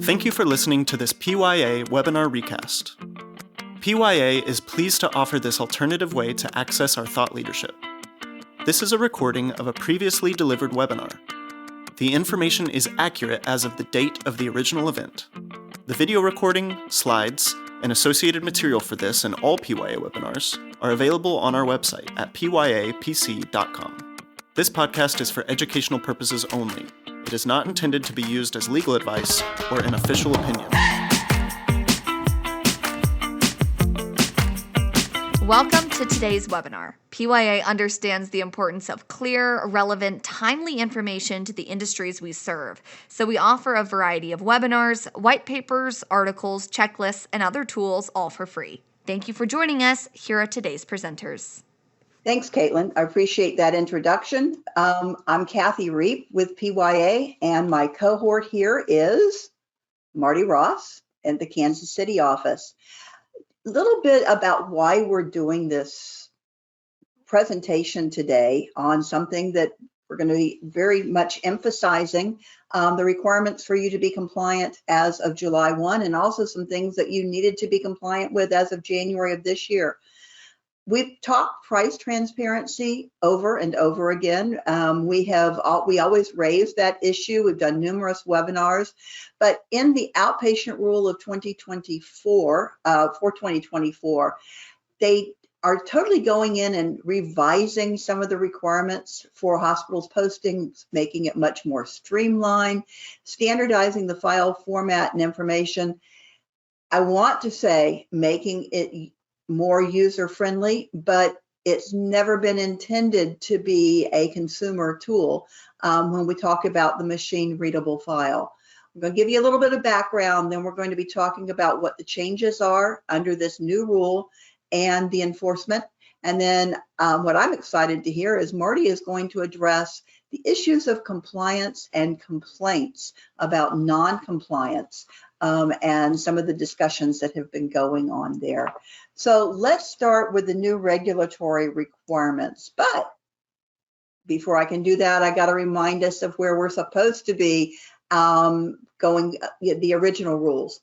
Thank you for listening to this PYA webinar recast. PYA is pleased to offer this alternative way to access our thought leadership. This is a recording of a previously delivered webinar. The information is accurate as of the date of the original event. The video recording, slides, and associated material for this and all PYA webinars are available on our website at pyapc.com. This podcast is for educational purposes only. It is not intended to be used as legal advice or an official opinion. Welcome to today's webinar. PYA understands the importance of clear, relevant, timely information to the industries we serve. So we offer a variety of webinars, white papers, articles, checklists, and other tools, all for free. Thank you for joining us. Here are today's presenters. Thanks, Caitlin. I appreciate that introduction. I'm Kathy Reep with PYA, and my cohort here is Marty Ross at the Kansas City office. A little bit about why we're doing this presentation today on something that we're going to be very much emphasizing, the requirements for you to be compliant as of July 1, and also some things that you needed to be compliant with as of January of this year. We've talked price transparency over and over again. We always raise that issue. We've done numerous webinars, but in the outpatient rule of 2024, for 2024, they are totally going in and revising some of the requirements for hospitals postings, making it much more streamlined, standardizing the file format and information. I want to say making it more user-friendly, but it's never been intended to be a consumer tool when we talk about the machine-readable file. I'm going to give you a little bit of background, then we're going to be talking about what the changes are under this new rule and the enforcement. And then what I'm excited to hear is Marty is going to address the issues of compliance and complaints about non-compliance and some of the discussions that have been going on there. So let's start with the new regulatory requirements. But before I can do that, I got to remind us of where we're supposed to be the original rules.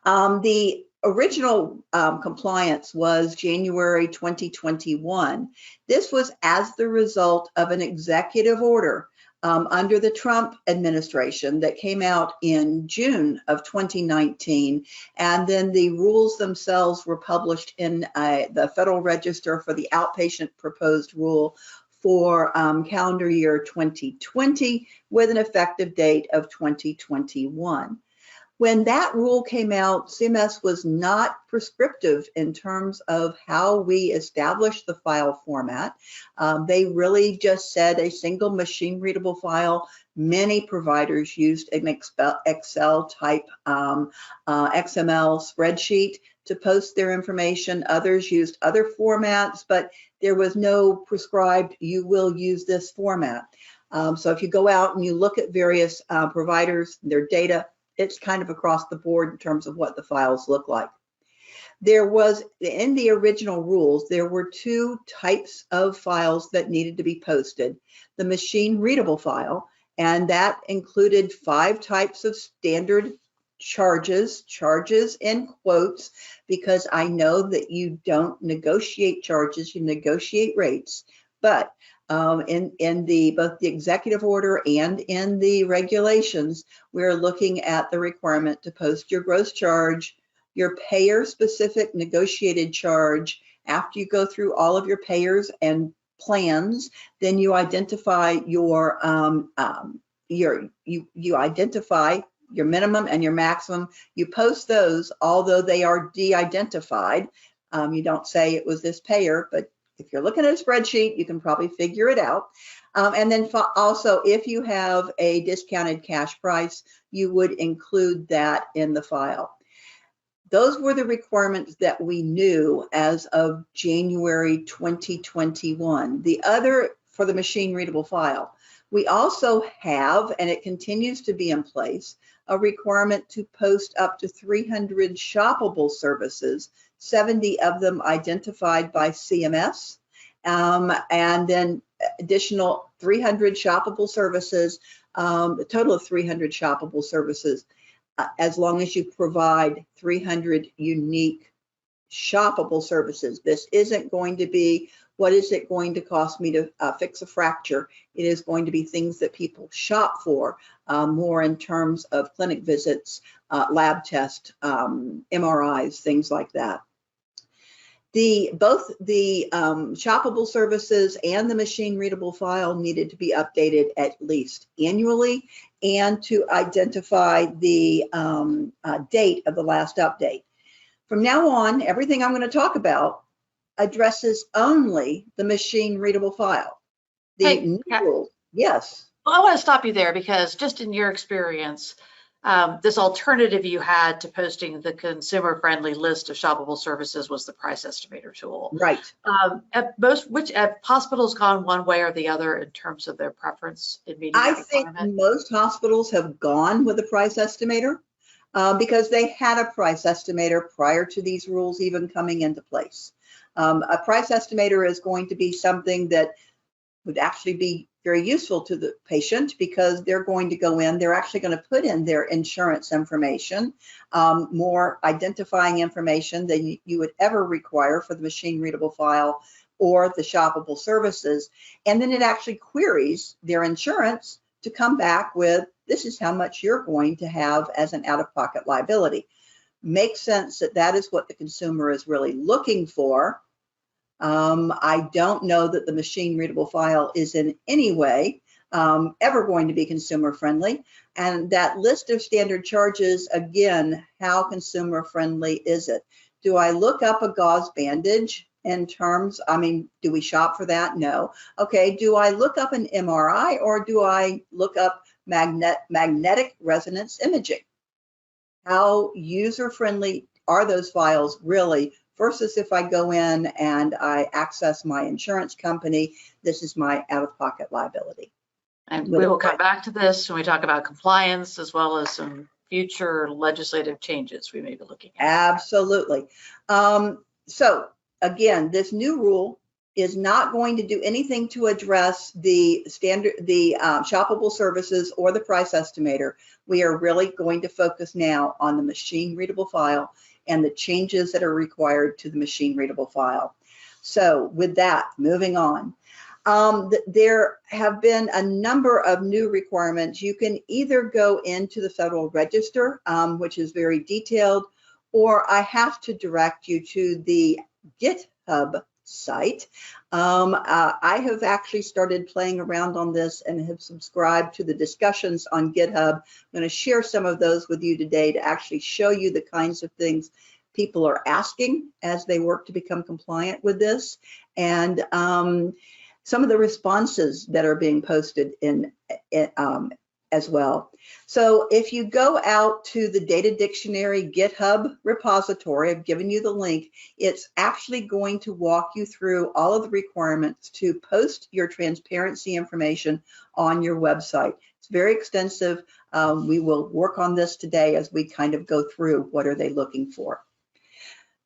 The original compliance was January 2021. This was as the result of an executive order under the Trump administration that came out in June of 2019, and then the rules themselves were published in the Federal Register for the outpatient proposed rule for calendar year 2020 with an effective date of 2021. When that rule came out, CMS was not prescriptive in terms of how we establish the file format. They really just said a single machine-readable file. Many providers used an Excel type XML spreadsheet to post their information. Others used other formats, but there was no prescribed, you will use this format. So if you go out and you look at various providers, their data, it's kind of across the board in terms of what the files look like. There was, in the original rules, there were two types of files that needed to be posted. The machine-readable file, and that included 5 types of standard charges in quotes, because I know that you don't negotiate charges, you negotiate rates. But in both the executive order and in the regulations, we're looking at the requirement to post your gross charge, your payer-specific negotiated charge. After you go through all of your payers and plans, then you identify you identify your minimum and your maximum. You post those, although they are de-identified. You don't say it was this payer, but if you're looking at a spreadsheet, you can probably figure it out. And then also, if you have a discounted cash price, you would include that in the file. Those were the requirements that we knew as of January 2021. The other, for the machine-readable file, we also have, and it continues to be in place, a requirement to post up to 300 shoppable services, 70 of them identified by CMS, and then additional 300 shoppable services, a total of 300 shoppable services as long as you provide 300 unique shoppable services. This isn't going to be, what is it going to cost me to fix a fracture? It is going to be things that people shop for, more in terms of clinic visits, lab tests, MRIs, things like that. Both the shoppable services and the machine readable file needed to be updated at least annually, and to identify the date of the last update. From now on, everything I'm going to talk about addresses only the machine readable file. The new rules, yes. Well, I want to stop you there, because just in your experience, this alternative you had to posting the consumer-friendly list of shoppable services was the price estimator tool. Right. Have hospitals gone one way or the other in terms of their preference in meeting that requirement? I think most hospitals have gone with a price estimator because they had a price estimator prior to these rules even coming into place. A price estimator is going to be something that would actually be very useful to the patient, because they're going to go in, they're actually going to put in their insurance information, more identifying information than you would ever require for the machine readable file or the shoppable services. And then it actually queries their insurance to come back with, this is how much you're going to have as an out-of-pocket liability. Makes sense that that is what the consumer is really looking for. I don't know that the machine readable file is in any way ever going to be consumer friendly. And that list of standard charges, again, how consumer friendly is it? Do I look up a gauze bandage in terms, I mean, do we shop for that? No. Okay, do I look up an MRI, or do I look up magnetic resonance imaging? How user friendly are those files really? Versus if I go in and I access my insurance company, this is my out-of-pocket liability. And we will come back to this when we talk about compliance, as well as some future legislative changes we may be looking at. Absolutely. So again, this new rule is not going to do anything to address the shoppable services or the price estimator. We are really going to focus now on the machine readable file and the changes that are required to the machine readable file. So with that, moving on. There have been a number of new requirements. You can either go into the Federal Register, which is very detailed, or I have to direct you to the GitHub site. I have actually started playing around on this and have subscribed to the discussions on GitHub. I'm going to share some of those with you today to actually show you the kinds of things people are asking as they work to become compliant with this, and some of the responses that are being posted in as well. So if you go out to the Data Dictionary GitHub repository, I've given you the link, it's actually going to walk you through all of the requirements to post your transparency information on your website. It's very extensive. We will work on this today as we kind of go through what are they looking for.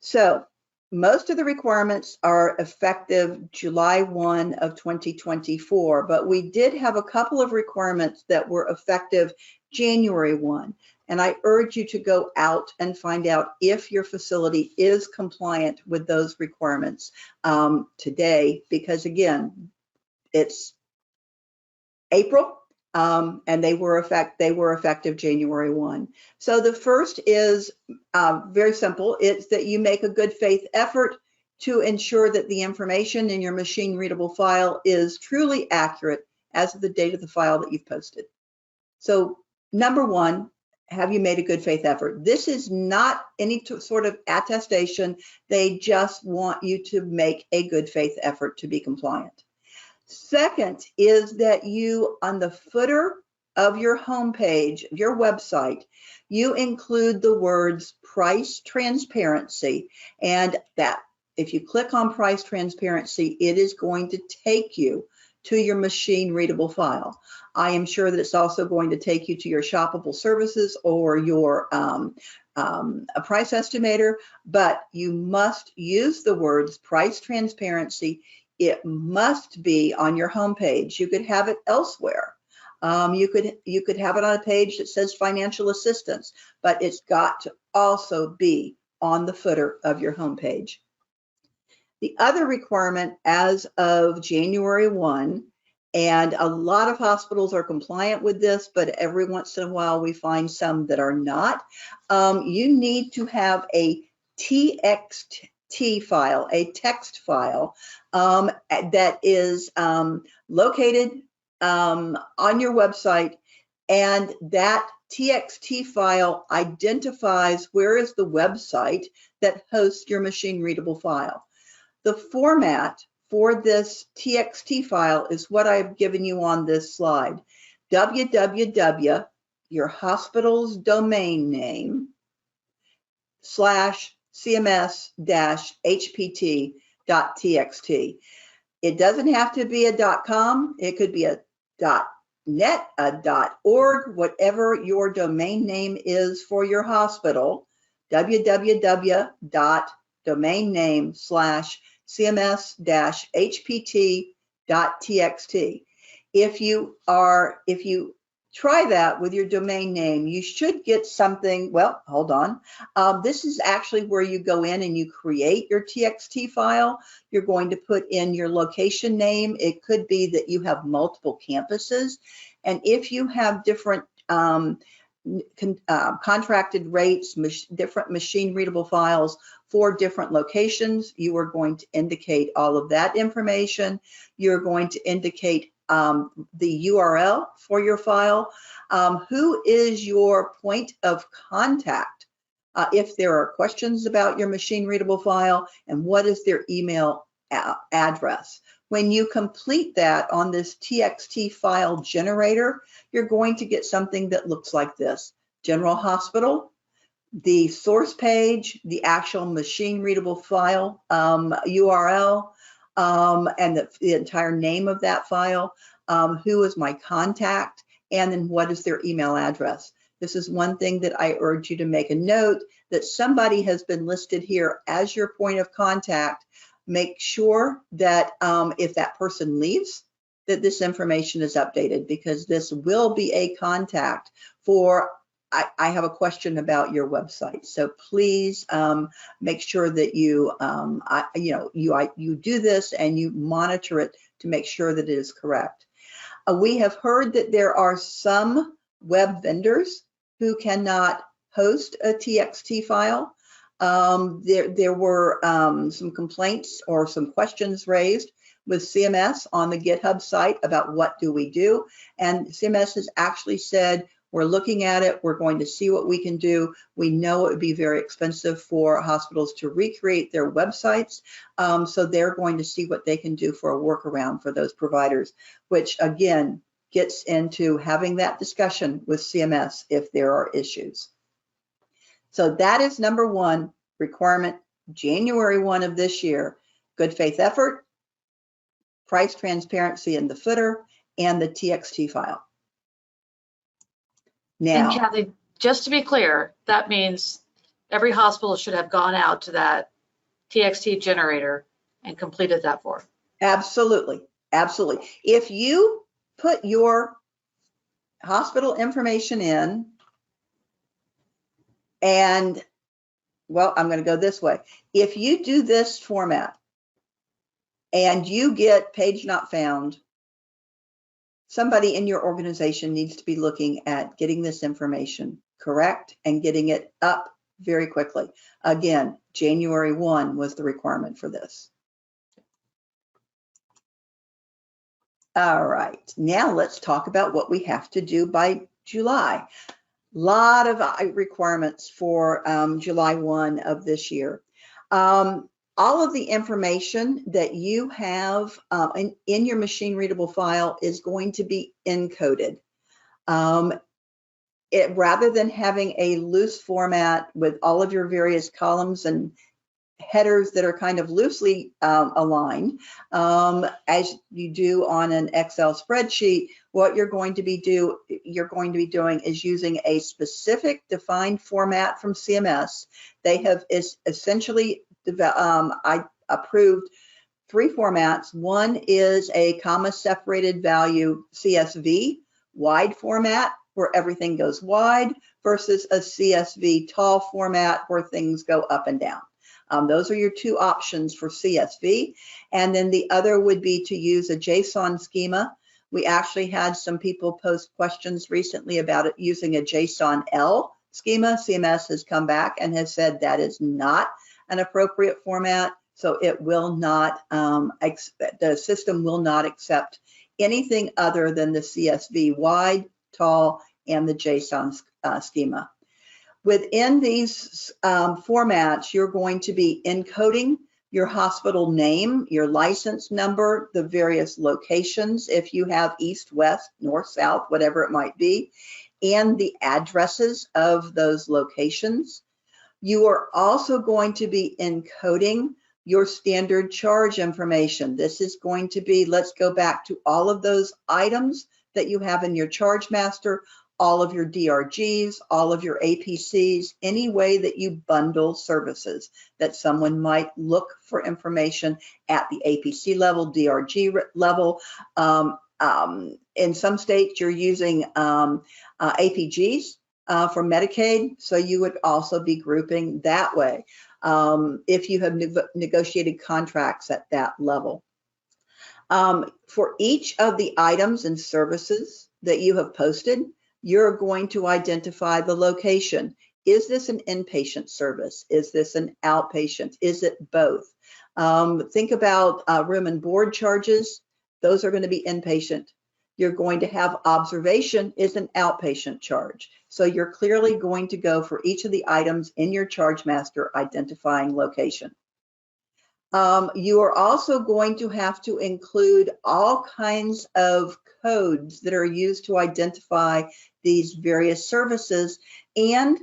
So most of the requirements are effective July 1 of 2024, but we did have a couple of requirements that were effective January 1. And I urge you to go out and find out if your facility is compliant with those requirements today, because again, it's April. And they were effective January 1. So the first is very simple. It's that you make a good faith effort to ensure that the information in your machine readable file is truly accurate as of the date of the file that you've posted. So number one, have you made a good faith effort? This is not any sort of attestation. They just want you to make a good faith effort to be compliant. Second is that you, on the footer of your homepage, your website, you include the words price transparency, and that if you click on price transparency, it is going to take you to your machine readable file. I am sure that it's also going to take you to your shoppable services or your a price estimator, but you must use the words price transparency. It must be on your homepage. You could have it elsewhere. You could have it on a page that says financial assistance, but it's got to also be on the footer of your homepage. The other requirement as of January 1, and a lot of hospitals are compliant with this, but every once in a while we find some that are not. You need to have a TXT file, a text file that is located on your website, and that TXT file identifies where is the website that hosts your machine readable file. The format for this TXT file is what I've given you on this slide. www, your hospital's domain name, /cms-hpt.txt. It doesn't have to be a .com. It could be a .net, a .org, whatever your domain name is for your hospital. www.domain-name/cms-hpt.txt. If you try that with your domain name, you should get something. Well, hold on. This is actually where you go in and you create your TXT file. You're going to put in your location name. It could be that you have multiple campuses. And if you have different contracted rates, different machine readable files for different locations, you are going to indicate all of that information. You're going to indicate the URL for your file. Who is your point of contact if there are questions about your machine readable file, and what is their email address? When you complete that on this TXT file generator, you're going to get something that looks like this: General Hospital, the source page, the actual machine readable file URL, and the entire name of that file, who is my contact, and then what is their email address. This is one thing that I urge you to make a note, that somebody has been listed here as your point of contact. Make sure that if that person leaves, that this information is updated, because this will be a contact for, I have a question about your website. So please make sure that you do this and you monitor it to make sure that it is correct. We have heard that there are some web vendors who cannot host a TXT file. There were some complaints or some questions raised with CMS on the GitHub site about what do we do, and CMS has actually said, we're looking at it, we're going to see what we can do. We know it would be very expensive for hospitals to recreate their websites, so they're going to see what they can do for a workaround for those providers, which again gets into having that discussion with CMS if there are issues. So that is number one requirement, January 1 of this year: good faith effort, price transparency in the footer, and the TXT file. Now, and Kathy, just to be clear, that means every hospital should have gone out to that TXT generator and completed that form. Absolutely, absolutely. If you put your hospital information in, and well, I'm going to go this way. If you do this format and you get page not found, somebody in your organization needs to be looking at getting this information correct and getting it up very quickly. Again, January 1 was the requirement for this. All right, now let's talk about what we have to do by July. Lot of requirements for July 1 of this year. All of the information that you have in your machine readable file is going to be encoded. Rather than having a loose format with all of your various columns and headers that are kind of loosely aligned, as you do on an Excel spreadsheet, what you're going to be doing is using a specific defined format from CMS. They have essentially approved three formats. One is a comma separated value CSV wide format where everything goes wide versus a CSV tall format where things go up and down. Those are your two options for CSV. And then the other would be to use a JSON schema. We actually had some people post questions recently about it using a JSON-L schema. CMS has come back and has said that is not an appropriate format. So it will not, the system will not accept anything other than the CSV wide, tall, and the JSON schema. Within these formats, you're going to be encoding your hospital name, your license number, the various locations, if you have east, west, north, south, whatever it might be, and the addresses of those locations. You are also going to be encoding your standard charge information. This is going to be, let's go back to all of those items that you have in your charge master, all of your DRGs, all of your APCs, any way that you bundle services that someone might look for information at the APC level, DRG level. In some states, you're using APGs for Medicaid, so you would also be grouping that way if you have negotiated contracts at that level. For each of the items and services that you have posted, you're going to identify the location. Is this an inpatient service? Is this an outpatient? Is it both? Think about room and board charges. Those are going to be inpatient. You're going to have observation is an outpatient charge. So you're clearly going to go for each of the items in your charge master identifying location. You are also going to have to include all kinds of codes that are used to identify these various services. And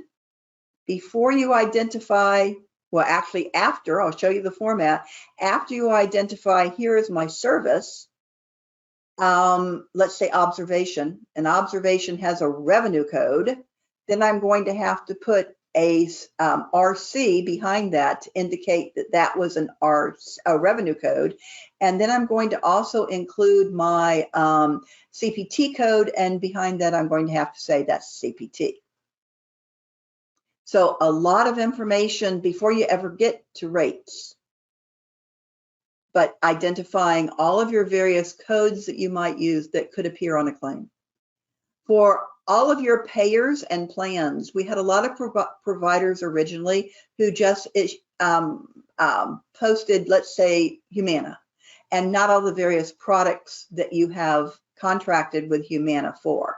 before you identify, well, actually after, I'll show you the format, after you identify, here is my service, let's say observation, and observation has a revenue code, then I'm going to have to put a RC behind that to indicate that that was a revenue code. And then I'm going to also include my CPT code, and behind that I'm going to have to say that's CPT. So a lot of information before you ever get to rates, but identifying all of your various codes that you might use that could appear on a claim. For all of your payers and plans, we had a lot of providers originally who just posted, let's say, Humana, and not all the various products that you have contracted with Humana for.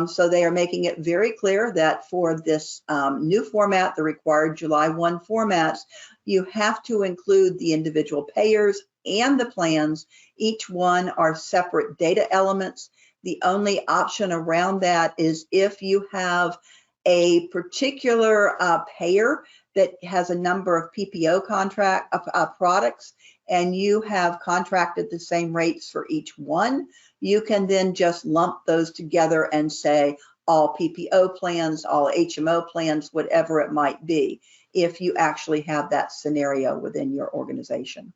So they are making it very clear that for this new format, the required July 1 formats, you have to include the individual payers and the plans. Each one are separate data elements. The only option around that is if you have a particular payer that has a number of PPO products, and you have contracted the same rates for each one, you can then just lump those together and say all PPO plans, all HMO plans, whatever it might be, if you actually have that scenario within your organization.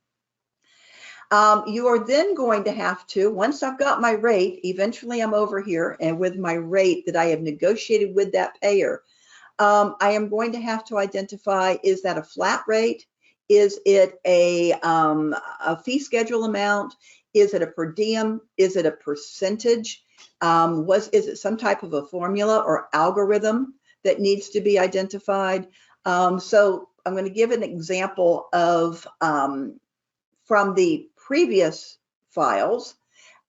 You are then going to have to, once I've got my rate, eventually I'm over here, and with my rate that I have negotiated with that payer, I am going to have to identify, is that a flat rate? Is it a fee schedule amount? Is it a per diem? Is it a percentage? Is it some type of a formula or algorithm that needs to be identified? So I'm going to give an example of from the previous files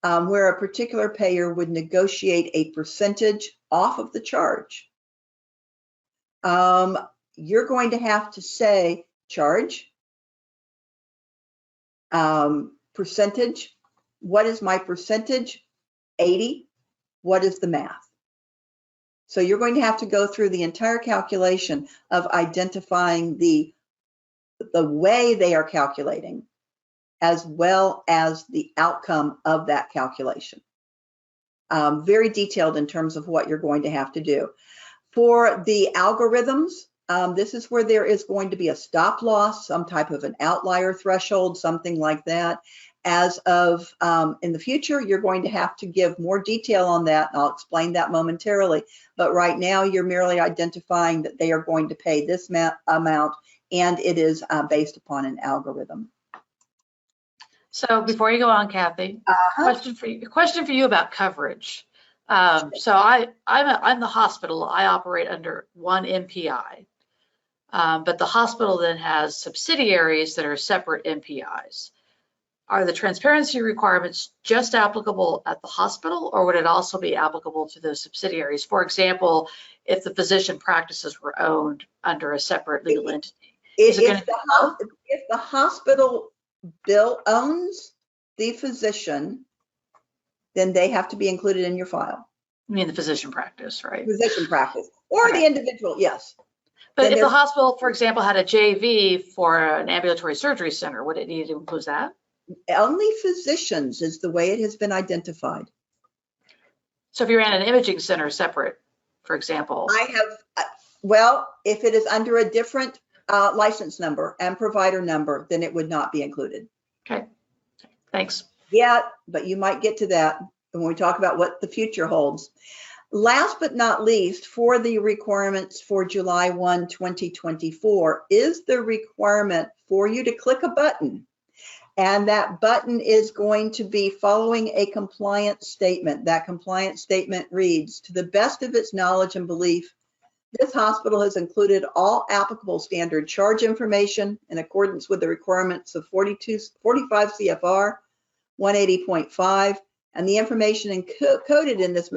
where a particular payer would negotiate a percentage off of the charge. You're going to have to say charge, percentage. What is my percentage? 80. What is the math? So you're going to have to go through the entire calculation of identifying the way they are calculating, as well as the outcome of that calculation. Very detailed in terms of what you're going to have to do. For the algorithms, this is where there is going to be a stop loss, some type of an outlier threshold, something like that. As of in the future, you're going to have to give more detail on that, and I'll explain that momentarily. But right now, you're merely identifying that they are going to pay this amount, and it is based upon an algorithm. So before you go on, Kathy, question for you about coverage. So I'm the hospital. I operate under one MPI, but the hospital then has subsidiaries that are separate MPIs. Are the transparency requirements just applicable at the hospital, or would it also be applicable to those subsidiaries? For example, if the physician practices were owned under a separate legal entity. If the hospital bill owns the physician, then they have to be included in your file. I mean the physician practice, right? Physician practice, or the individual, yes. But then if the hospital, for example, had a JV for an ambulatory surgery center, would it need to include that? Only physicians is the way it has been identified. So if you ran an imaging center separate, for example. I have, well, if it is under a different license number and provider number, then it would not be included. Okay, thanks. Yeah, but you might get to that when we talk about what the future holds. Last but not least, for the requirements for July 1, 2024, is the requirement for you to click a button. And that button is going to be following a compliance statement. That compliance statement reads, to the best of its knowledge and belief, this hospital has included all applicable standard charge information in accordance with the requirements of 45 CFR 180.5, and the information encoded in this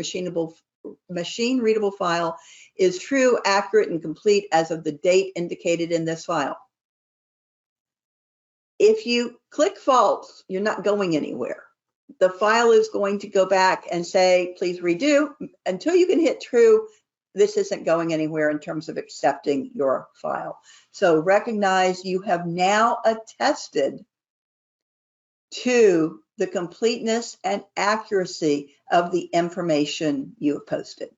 machine-readable file is true, accurate, and complete as of the date indicated in this file. If you click false, you're not going anywhere. The file is going to go back and say, please redo. Until you can hit true, this isn't going anywhere in terms of accepting your file. So recognize you have now attested to the completeness and accuracy of the information you have posted.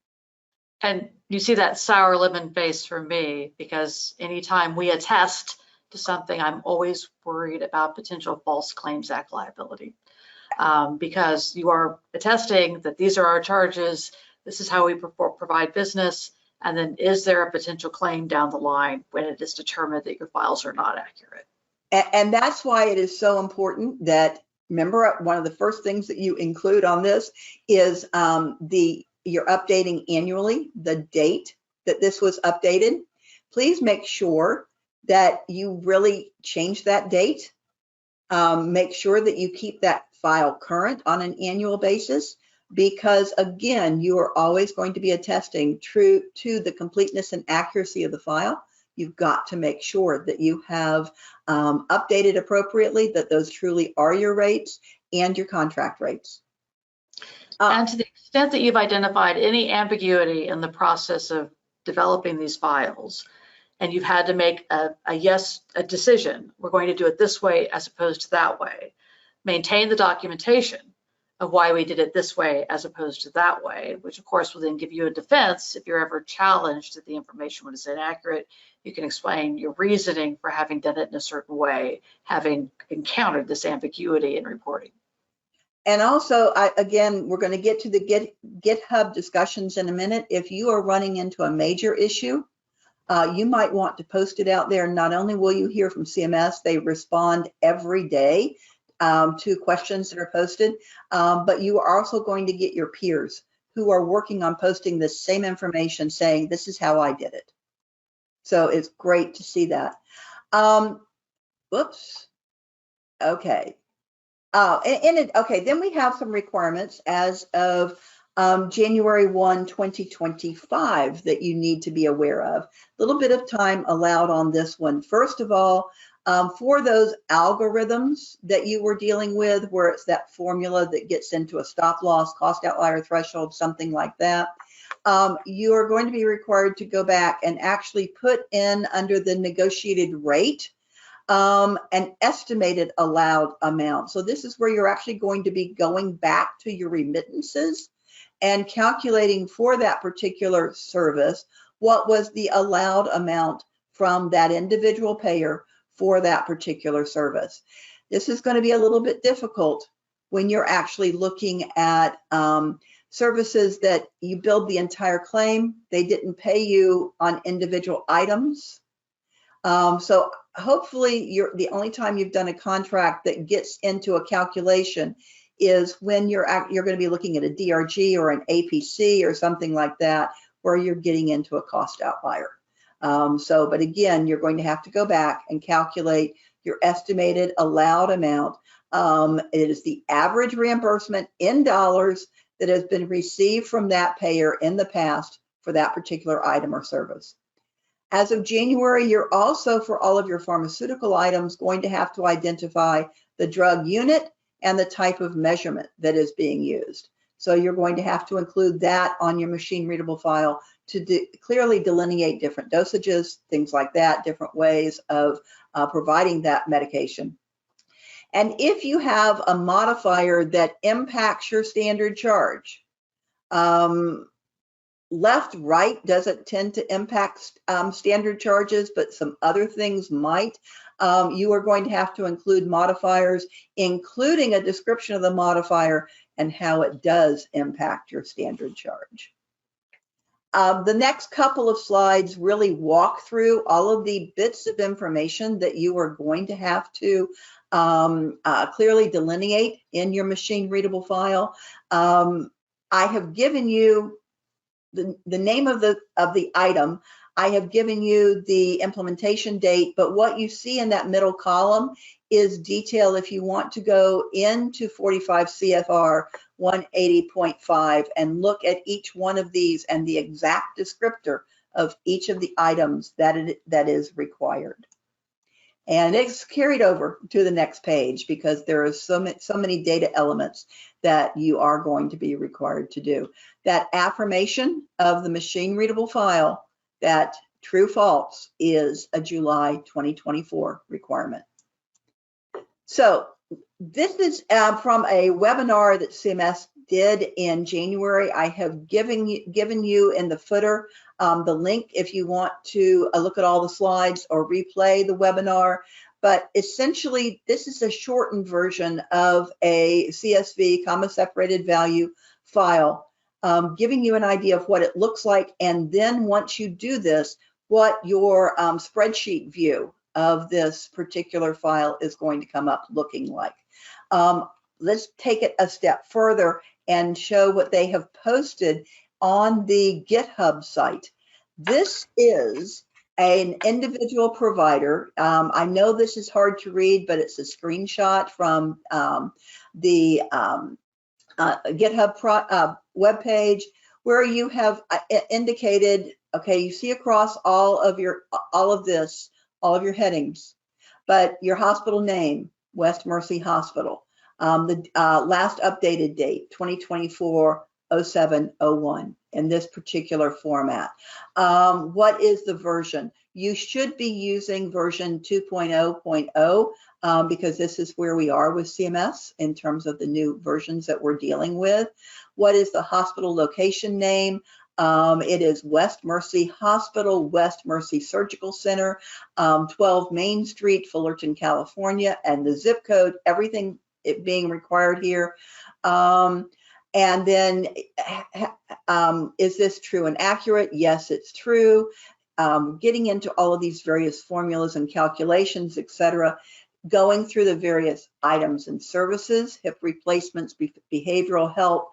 And you see that sour lemon face from me, because anytime we attest to something, I'm always worried about potential False Claims Act liability, because you are attesting that these are our charges, this is how we provide business, and then is there a potential claim down the line when it is determined that your files are not accurate? And that's why it is so important that, remember, one of the first things that you include on this is you're updating annually the date that this was updated. Please make sure that you really change that date. Make sure that you keep that file current on an annual basis, because again, you are always going to be attesting true to the completeness and accuracy of the file. You've got to make sure that you have updated appropriately, that those truly are your rates and your contract rates. And to the extent that you've identified any ambiguity in the process of developing these files, and you've had to make a decision, we're going to do it this way as opposed to that way, maintain the documentation of why we did it this way as opposed to that way, which of course will then give you a defense if you're ever challenged that the information was inaccurate. You can explain your reasoning for having done it in a certain way, having encountered this ambiguity in reporting. And also, again, we're going to get to the GitHub discussions in a minute. If you are running into a major issue, you might want to post it out there. Not only will you hear from CMS, they respond every day to questions that are posted, but you are also going to get your peers who are working on posting the same information saying, this is how I did it. So it's great to see that. Whoops. Okay. Okay, then we have some requirements as of January 1, 2025 that you need to be aware of. A little bit of time allowed on this one. First of all, for those algorithms that you were dealing with, where it's that formula that gets into a stop loss, cost outlier threshold, something like that, you are going to be required to go back and actually put in under the negotiated rate an estimated allowed amount. So this is where you're actually going to be going back to your remittances and calculating for that particular service what was the allowed amount from that individual payer for that particular service. This is going to be a little bit difficult when you're actually looking at services that you build the entire claim. They didn't pay you on individual items. So hopefully the only time you've done a contract that gets into a calculation is when you're going to be looking at a DRG or an APC or something like that, where you're getting into a cost outlier. But again, you're going to have to go back and calculate your estimated allowed amount. It is the average reimbursement in dollars that has been received from that payer in the past for that particular item or service. As of January, you're also, for all of your pharmaceutical items, going to have to identify the drug unit and the type of measurement that is being used. So you're going to have to include that on your machine readable file to clearly delineate different dosages, things like that, different ways of providing that medication. And if you have a modifier that impacts your standard charge, left, right doesn't tend to impact standard charges, but some other things might. You are going to have to include modifiers, including a description of the modifier and how it does impact your standard charge. The next couple of slides really walk through all of the bits of information that you are going to have to clearly delineate in your machine readable file. I have given you the name of the item. I have given you the implementation date, but what you see in that middle column is detail if you want to go into 45 CFR 180.5 and look at each one of these and the exact descriptor of each of the items that is required. And it's carried over to the next page because there are so many data elements that you are going to be required to do. That affirmation of the machine readable file, that true false, is a July 2024 requirement. So this is from a webinar that CMS did in January. I have given you in the footer the link if you want to look at all the slides or replay the webinar. But essentially, this is a shortened version of a CSV, comma separated value file, giving you an idea of what it looks like. And then once you do this, what your spreadsheet view of this particular file is going to come up looking like. Let's take it a step further and show what they have posted on the GitHub site. This is an individual provider. I know this is hard to read, but it's a screenshot from the GitHub webpage where you have indicated, okay, you see across all of your headings, but your hospital name, West Mercy Hospital. The last updated date, 2024-07-01 in this particular format. What is the version? You should be using version 2.0.0 because this is where we are with CMS in terms of the new versions that we're dealing with. What is the hospital location name? It is West Mercy Hospital, West Mercy Surgical Center, 12 Main Street, Fullerton, California, and the zip code, everything it being required here. And then, is this true and accurate? Yes, it's true. Getting into all of these various formulas and calculations, etc., going through the various items and services, hip replacements, behavioral health.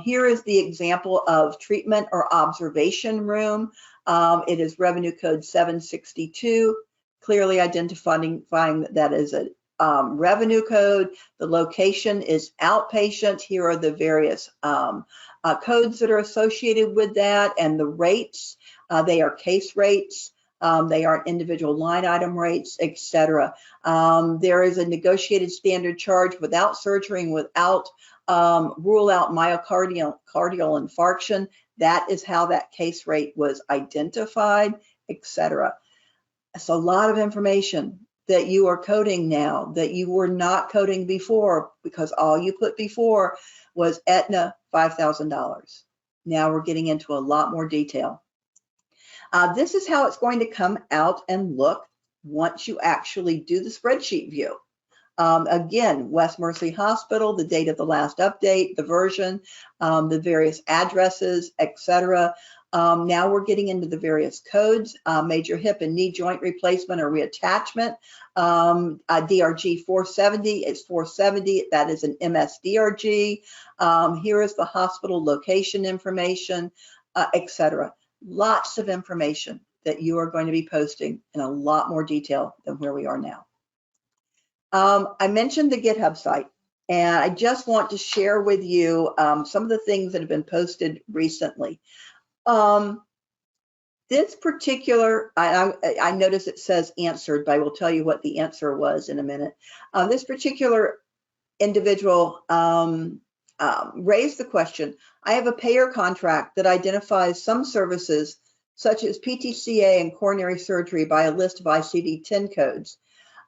Here is the example of treatment or observation room. It is revenue code 762, clearly identifying that as a revenue code. The location is outpatient. Here are the various codes that are associated with that and the rates. They are case rates. They are individual line item rates, etc. There is a negotiated standard charge without surgery and without rule out myocardial infarction. That is how that case rate was identified, etc. It's a lot of information that you are coding now that you were not coding before because all you put before was Aetna $5,000. Now we're getting into a lot more detail. This is how it's going to come out and look once you actually do the spreadsheet view. Again, West Mercy Hospital, the date of the last update, the version, the various addresses, etc. Now we're getting into the various codes, major hip and knee joint replacement or reattachment. DRG 470 is 470, that is an MS-DRG. Here is the hospital location information, etc. Lots of information that you are going to be posting in a lot more detail than where we are now. I mentioned the GitHub site, and I just want to share with you some of the things that have been posted recently. This particular, I notice it says answered, but I will tell you what the answer was in a minute. This particular individual raised the question, I have a payer contract that identifies some services such as PTCA and coronary surgery by a list of ICD-10 codes.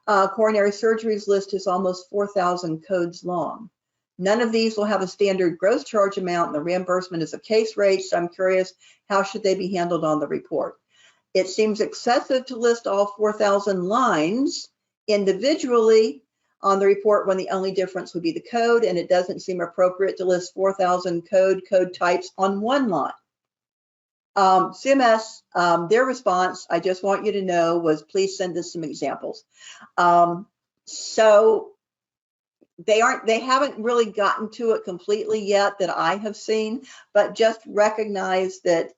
Coronary surgery's list is almost 4,000 codes long. None of these will have a standard gross charge amount, and the reimbursement is a case rate, so I'm curious, how should they be handled on the report? It seems excessive to list all 4,000 lines individually on the report when the only difference would be the code, and it doesn't seem appropriate to list 4,000 code types on one line. CMS, their response, I just want you to know, was please send us some examples. So they haven't really gotten to it completely yet that I have seen, but just recognize that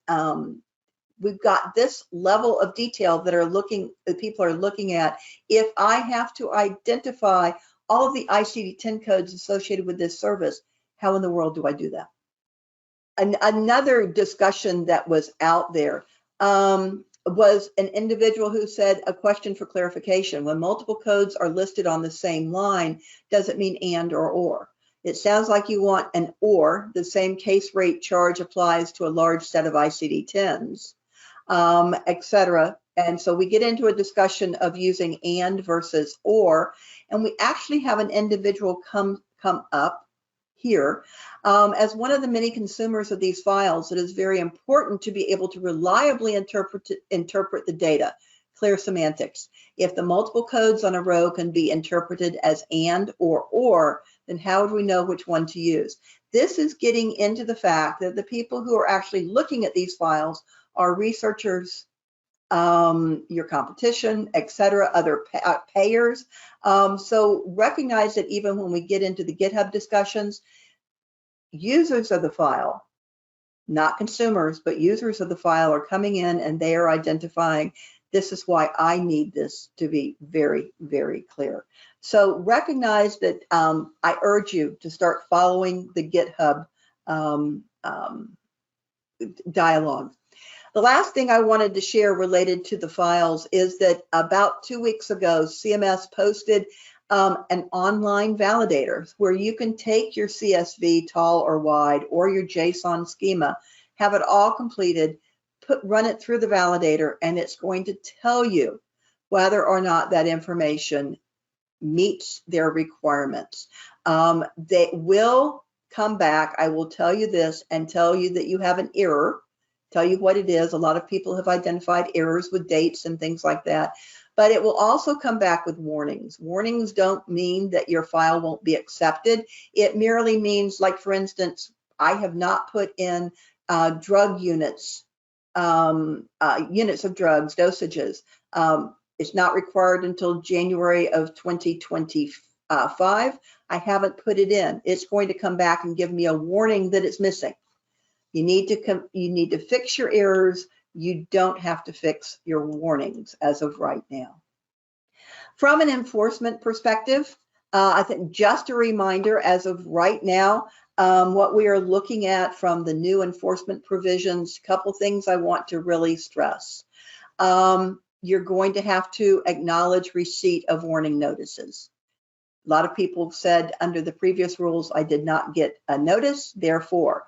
we've got this level of detail that people are looking at. If I have to identify all of the ICD-10 codes associated with this service, how in the world do I do that? Another discussion that was out there was an individual who said, a question for clarification. When multiple codes are listed on the same line, does it mean and or? It sounds like you want an or. The same case rate charge applies to a large set of ICD-10s, etc. And so we get into a discussion of using and versus or, and we actually have an individual come up here. As one of the many consumers of these files, it is very important to be able to reliably interpret the data. Clear semantics. If the multiple codes on a row can be interpreted as and or, then how do we know which one to use? This is getting into the fact that the people who are actually looking at these files are researchers, your competition, etc., other payers. So recognize that even when we get into the GitHub discussions, users of the file, not consumers, but users of the file are coming in and they are identifying, this is why I need this to be very, very clear. So recognize that I urge you to start following the GitHub dialogue. The last thing I wanted to share related to the files is that about 2 weeks ago, CMS posted an online validator where you can take your CSV tall or wide or your JSON schema, have it all completed, run it through the validator, and it's going to tell you whether or not that information meets their requirements. They will come back, I will tell you this, and tell you that you have an error, tell you what it is. A lot of people have identified errors with dates and things like that, but it will also come back with warnings. Warnings don't mean that your file won't be accepted. It merely means, like for instance, I have not put in drug units, units of drugs, dosages. It's not required until January of 2025. I haven't put it in. It's going to come back and give me a warning that it's missing. You need to fix your errors. You don't have to fix your warnings as of right now. From an enforcement perspective, I think just a reminder as of right now, what we are looking at from the new enforcement provisions, a couple things I want to really stress. You're going to have to acknowledge receipt of warning notices. A lot of people said under the previous rules, I did not get a notice, therefore.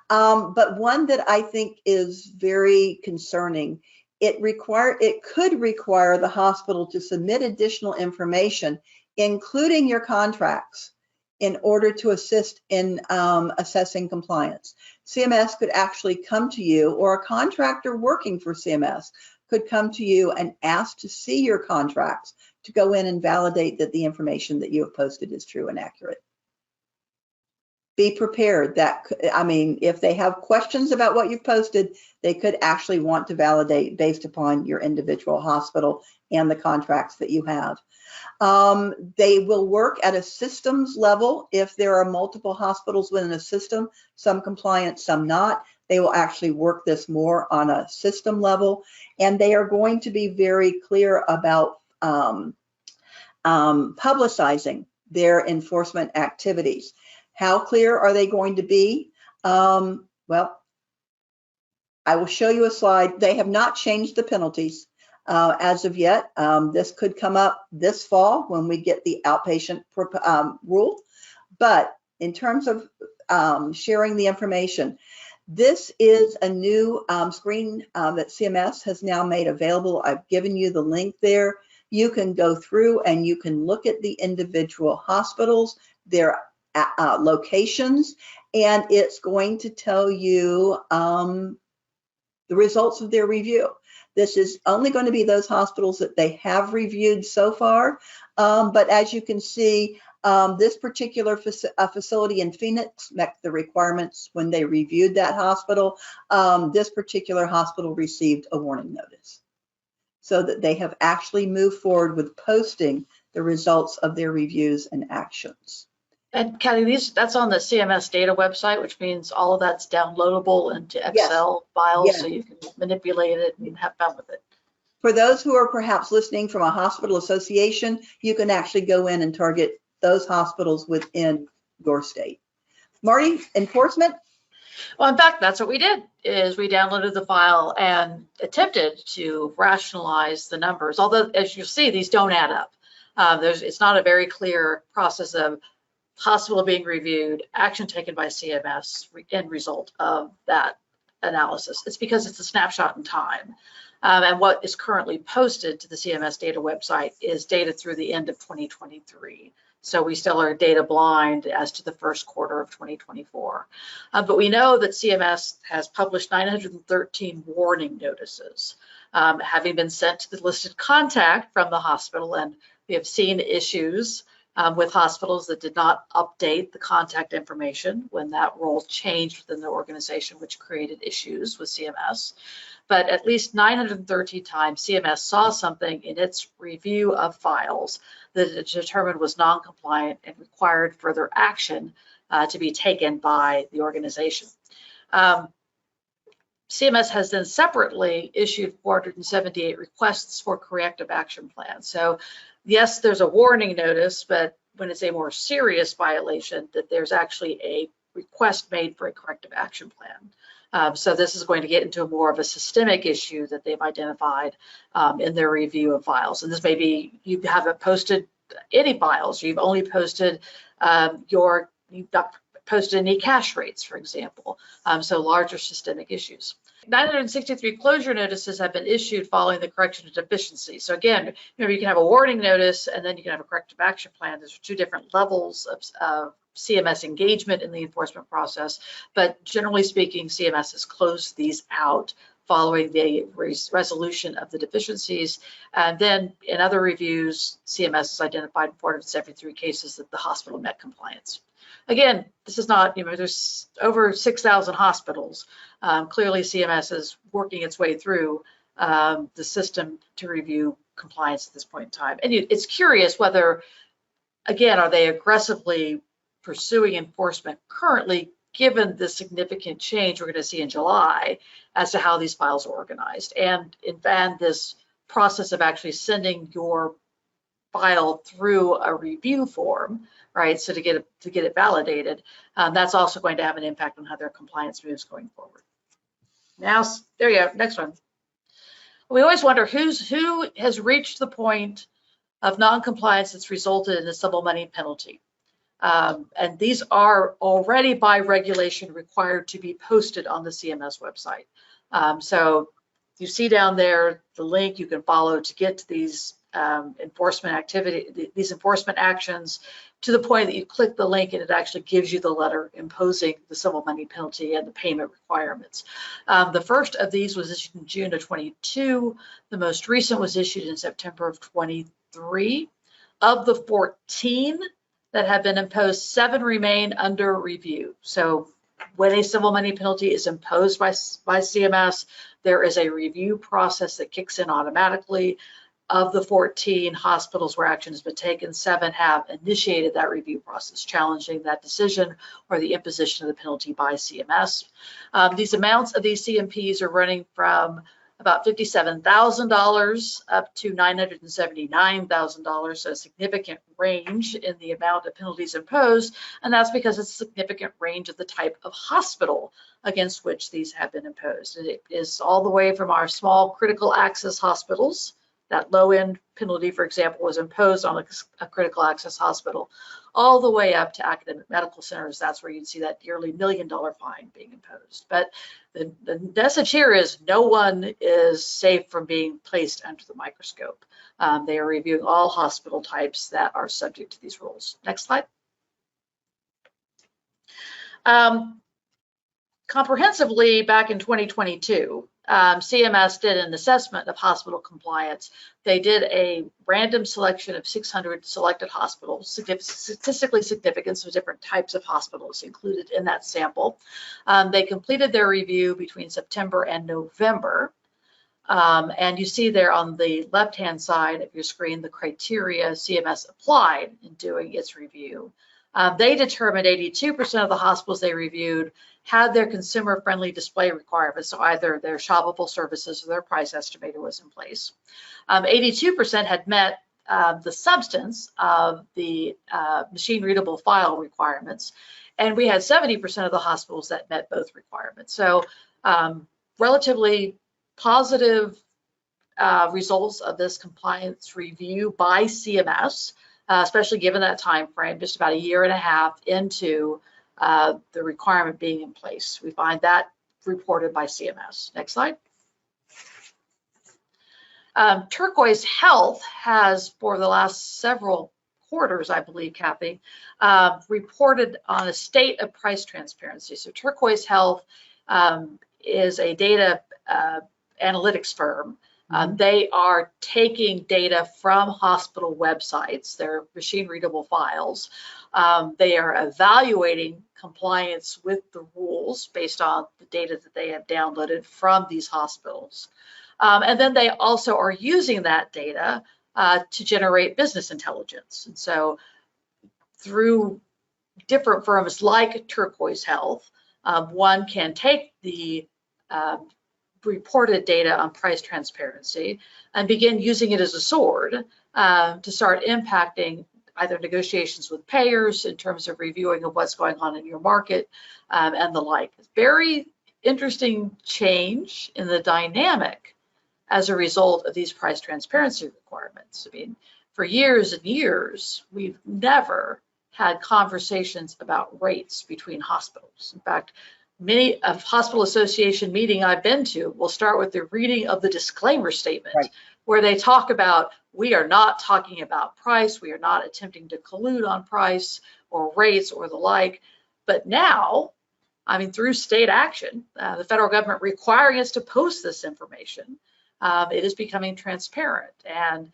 But one that I think is very concerning, it could require the hospital to submit additional information, including your contracts, in order to assist in assessing compliance. CMS could actually come to you, or a contractor working for CMS could come to you and ask to see your contracts to go in and validate that the information that you have posted is true and accurate. Be prepared that, I mean, if they have questions about what you've posted, they could actually want to validate based upon your individual hospital and the contracts that you have. They will work at a systems level. If there are multiple hospitals within a system, some compliant, some not, they will actually work this more on a system level. And they are going to be very clear about publicizing their enforcement activities. How clear are they going to be? Well, I will show you a slide. They have not changed the penalties as of yet. This could come up this fall when we get the outpatient rule. But in terms of sharing the information, this is a new screen that CMS has now made available. I've given you the link there. You can go through and you can look at the individual hospitals, their locations, and it's going to tell you the results of their review. This is only going to be those hospitals that they have reviewed so far, but as you can see, this particular facility in Phoenix met the requirements when they reviewed that hospital. This particular hospital received a warning notice, so that they have actually moved forward with posting the results of their reviews and actions. And Kathy, that's on the CMS data website, which means all of that's downloadable into Excel files, so you can manipulate it and have fun with it. For those who are perhaps listening from a hospital association, you can actually go in and target those hospitals within your state. Marty, enforcement? Well, in fact, that's what we did, is we downloaded the file and attempted to rationalize the numbers. Although, as you see, these don't add up. It's not a very clear process of hospital being reviewed, action taken by CMS, end result of that analysis. It's because it's a snapshot in time. And what is currently posted to the CMS data website is data through the end of 2023. So we still are data blind as to the first quarter of 2024. But we know that CMS has published 913 warning notices, having been sent to the listed contact from the hospital. And we have seen issues with hospitals that did not update the contact information when that role changed within the organization, which created issues with CMS. But at least 913 times CMS saw something in its review of files that it determined was non-compliant and required further action to be taken by the organization. CMS has then separately issued 478 requests for corrective action plans. So yes, there's a warning notice, but when it's a more serious violation, that there's actually a request made for a corrective action plan. So this is going to get into more of a systemic issue that they've identified in their review of files. And this may be, you haven't posted any files, you've only posted you've not posted any cash rates, for example. So larger systemic issues. 963 closure notices have been issued following the correction of deficiency. So again, you can have a warning notice and then you can have a corrective action plan. There's two different levels of CMS engagement in the enforcement process, but generally speaking, CMS has closed these out following the resolution of the deficiencies. And then in other reviews, CMS has identified 473 cases that the hospital met compliance. Again, this is not, there's over 6,000 hospitals. Clearly CMS is working its way through the system to review compliance at this point in time. And it's curious whether, again, are they aggressively pursuing enforcement currently, given the significant change we're going to see in July as to how these files are organized, and this process of actually sending your file through a review form, right? So to get it validated, that's also going to have an impact on how their compliance moves going forward. Now, there you go. Next one. We always wonder who has reached the point of non-compliance that's resulted in a civil money penalty. And these are already by regulation required to be posted on the CMS website. So you see down there the link you can follow to get to these enforcement actions. to the point that you click the link and it actually gives you the letter imposing the civil money penalty and the payment requirements. The first of these was issued in June of 22. The most recent was issued in September of 23. Of the 14 that have been imposed, 7 remain under review. So when a civil money penalty is imposed by CMS, there is a review process that kicks in automatically. Of the 14 hospitals where action has been taken, 7 have initiated that review process, challenging that decision or the imposition of the penalty by CMS. These amounts of these CMPs are running from about $57,000 up to $979,000, so a significant range in the amount of penalties imposed, and that's because it's a significant range of the type of hospital against which these have been imposed. And it is all the way from our small critical access hospitals. That low-end penalty, for example, was imposed on a critical access hospital, all the way up to academic medical centers. That's where you'd see that yearly $1 million fine being imposed. But the message here is no one is safe from being placed under the microscope. They are reviewing all hospital types that are subject to these rules. Next slide. Comprehensively, back in 2022, CMS did an assessment of hospital compliance. They did a random selection of 600 selected hospitals, statistically significant, so different types of hospitals included in that sample. They completed their review between September and November. And you see there on the left-hand side of your screen the criteria CMS applied in doing its review. They determined 82% of the hospitals they reviewed had their consumer-friendly display requirements, so either their shoppable services or their price estimator was in place. 82% had met the substance of the machine-readable file requirements, and we had 70% of the hospitals that met both requirements. So relatively positive results of this compliance review by CMS, especially given that time frame, just about a year and a half into the requirement being in place. We find that reported by CMS. Next slide. Turquoise Health has, for the last several quarters, I believe, Kathy, reported on a state of price transparency. So Turquoise Health is a data analytics firm. They are taking data from hospital websites, their machine-readable files. They are evaluating compliance with the rules based on the data that they have downloaded from these hospitals. And then they also are using that data to generate business intelligence. And so through different firms like Turquoise Health, one can take the reported data on price transparency and begin using it as a sword to start impacting either negotiations with payers in terms of reviewing of what's going on in your market and the like. Very interesting change in the dynamic as a result of these price transparency requirements. I mean, for years and years, we've never had conversations about rates between hospitals. In fact, many of hospital association meeting I've been to will start with the reading of the disclaimer statement, right, where they talk about, we are not talking about price, we are not attempting to collude on price or rates or the like. But now, I mean, through state action, the federal government requiring us to post this information, it is becoming transparent and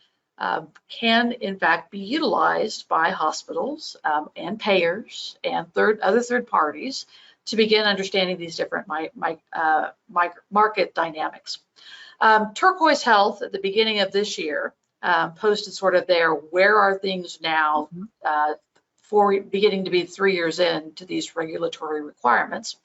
can in fact be utilized by hospitals and payers and other third parties to begin understanding these different market dynamics. Turquoise Health at the beginning of this year posted sort of their where are things now for beginning to be 3 years into these regulatory requirements.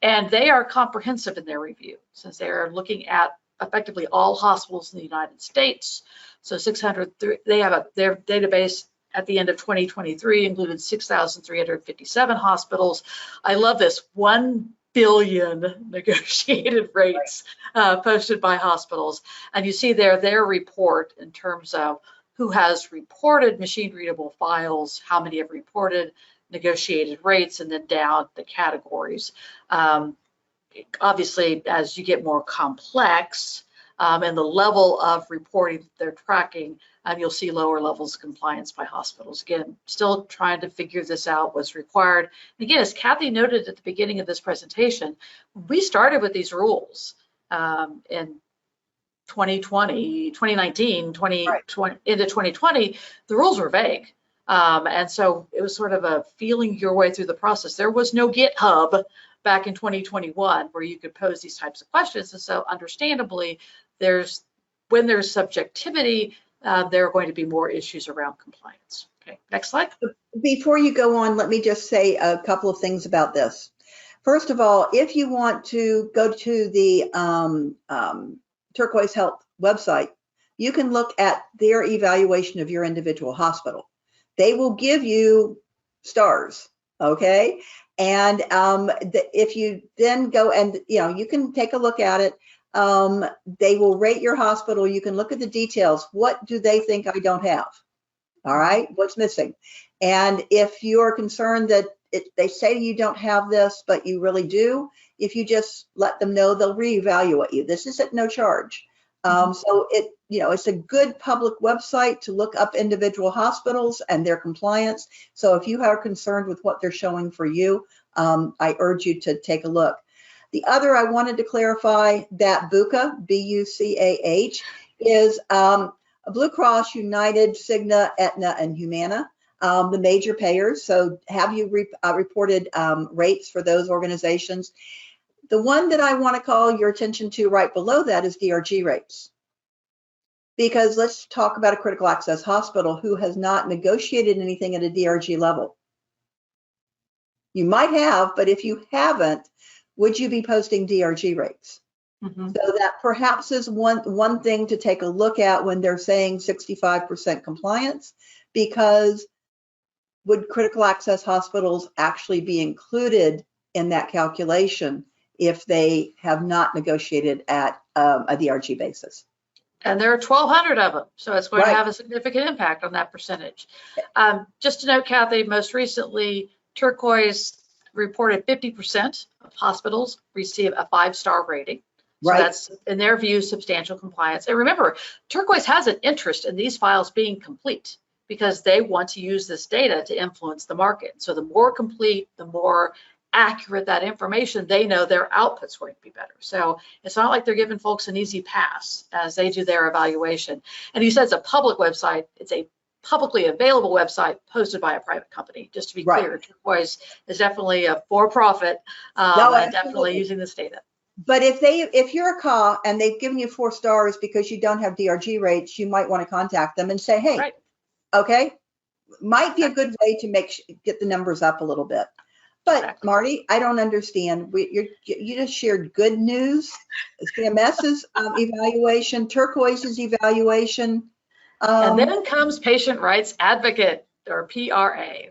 And they are comprehensive in their review since they are looking at effectively all hospitals in the United States. So 600, they have their database at the end of 2023 included 6,357 hospitals. I love this, 1 billion negotiated rates posted by hospitals. And you see there their report in terms of who has reported machine-readable files, how many have reported negotiated rates, and then down the categories. Obviously, as you get more complex, and the level of reporting that they're tracking, you'll see lower levels of compliance by hospitals. Again, still trying to figure this out, what's required. And again, as Kathy noted at the beginning of this presentation, we started with these rules in 2020, 2019, 2020, into 2020, the rules were vague. And so it was sort of a feeling your way through the process. There was no GitHub back in 2021 where you could pose these types of questions. And so understandably, when there's subjectivity, there are going to be more issues around compliance. Okay, next slide. Before you go on, let me just say a couple of things about this. First of all, if you want to go to the Turquoise Health website, you can look at their evaluation of your individual hospital. They will give you stars, okay? And if you then go and, you can take a look at it. They will rate your hospital. You can look at the details. What do they think I don't have? All right, what's missing? And if you're concerned that they say you don't have this, but you really do, if you just let them know, they'll reevaluate you. This is at no charge. So it's a good public website to look up individual hospitals and their compliance. So if you are concerned with what they're showing for you, I urge you to take a look. The other, I wanted to clarify that BUCAH, B-U-C-A-H, is Blue Cross, United, Cigna, Aetna, and Humana, the major payers. So have you reported rates for those organizations? The one that I want to call your attention to right below that is DRG rates. Because let's talk about a critical access hospital who has not negotiated anything at a DRG level. You might have, but if you haven't, would you be posting DRG rates? So that perhaps is one thing to take a look at when they're saying 65% compliance, because would critical access hospitals actually be included in that calculation if they have not negotiated at a DRG basis? And there are 1,200 of them, so it's going to have a significant impact on that percentage. Just to note, Kathy, most recently, Turquoise reported 50% of hospitals receive a 5-star rating. So that's, in their view, substantial compliance. And remember, Turquoise has an interest in these files being complete because they want to use this data to influence the market. So the more complete, the more accurate that information, they know their output's going to be better. So it's not like they're giving folks an easy pass as they do their evaluation. And you said it's a public website. It's a publicly available website posted by a private company. Just to be clear, Turquoise is definitely a for-profit and definitely using this data. But if you're a CAW and they've given you 4 stars because you don't have DRG rates, you might want to contact them and say, hey, okay, might be a good way to get the numbers up a little bit. But Marty, I don't understand. You just shared good news, CMS's evaluation, Turquoise's evaluation. And then comes Patient Rights Advocate, or PRA.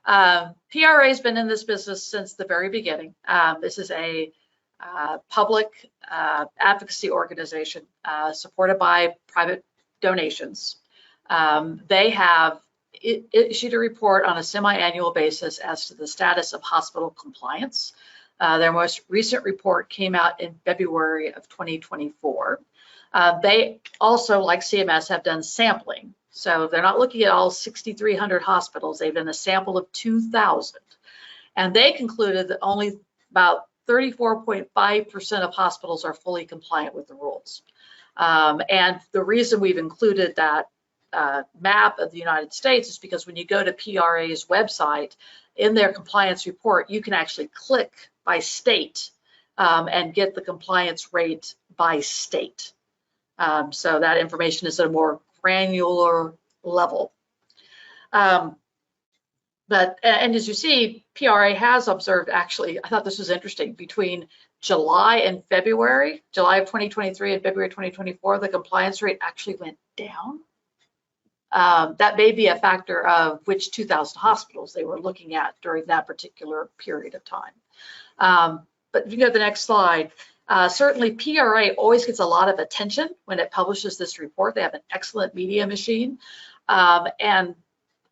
PRA has been in this business since the very beginning. This is a public advocacy organization supported by private donations. They have issued a report on a semi-annual basis as to the status of hospital compliance. Their most recent report came out in February of 2024. They also, like CMS, have done sampling. So they're not looking at all 6,300 hospitals. They've done a sample of 2,000. And they concluded that only about 34.5% of hospitals are fully compliant with the rules. And the reason we've included that map of the United States is because when you go to PRA's website, in their compliance report, you can actually click by state and get the compliance rate by state. So that information is at a more granular level. And as you see, PRA has observed, actually, I thought this was interesting, between July and February, July of 2023 and February 2024, the compliance rate actually went down. That may be a factor of which 2,000 hospitals they were looking at during that particular period of time. But if you go to the next slide, certainly PRA always gets a lot of attention when it publishes this report. They have an excellent media machine. And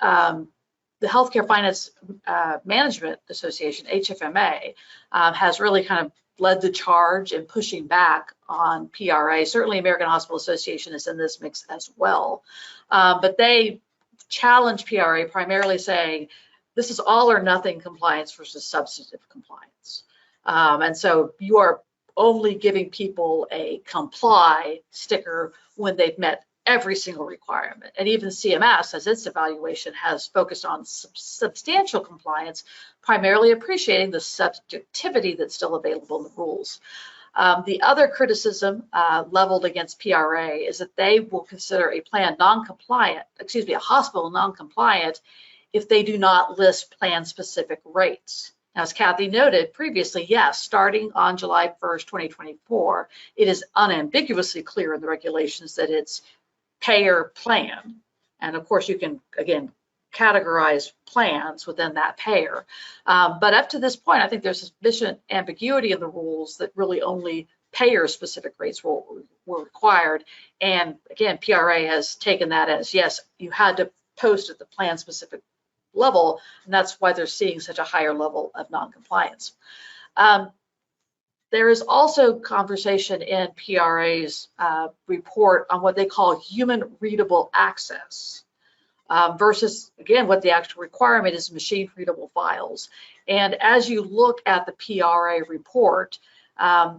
the Healthcare Finance Management Association, HFMA, has really kind of led the charge in pushing back on PRA. Certainly American Hospital Association is in this mix as well. But they challenge PRA primarily saying, this is all or nothing compliance versus substantive compliance. And so you are only giving people a comply sticker when they've met every single requirement. And even CMS, as its evaluation, has focused on substantial compliance, primarily appreciating the subjectivity that's still available in the rules. The other criticism leveled against PRA is that they will consider a plan non-compliant, a hospital non-compliant, if they do not list plan-specific rates. Now, as Kathy noted previously, yes, starting on July 1st, 2024, it is unambiguously clear in the regulations that it's payer plan. And of course, you can, again, categorize plans within that payer. But up to this point, I think there's sufficient ambiguity in the rules that really only payer-specific rates were required. And again, PRA has taken that as, yes, you had to post at the plan-specific level, and that's why they're seeing such a higher level of non-compliance. There is also conversation in PRA's report on what they call human readable access versus, again, what the actual requirement is, machine readable files. And as you look at the PRA report,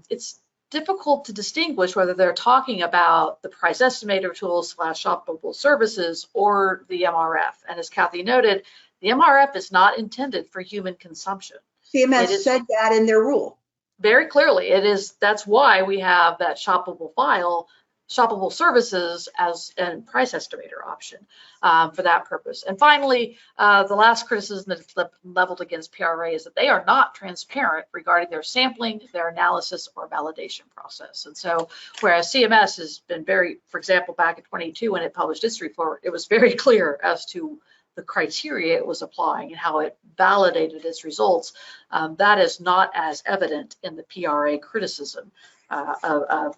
it's difficult to distinguish whether they're talking about the price estimator tools / shoppable services or the MRF. And as Kathy noted, the MRF is not intended for human consumption. CMS said that in their rule. Very clearly, it is. That's why we have that shoppable file, shoppable services as a price estimator option for that purpose. And finally, the last criticism that's leveled against PRA is that they are not transparent regarding their sampling, their analysis, or validation process. And so, whereas CMS has been very, for example, back in 22 when it published its report, it was very clear as to the criteria it was applying and how it validated its results. That is not as evident in the PRA criticism of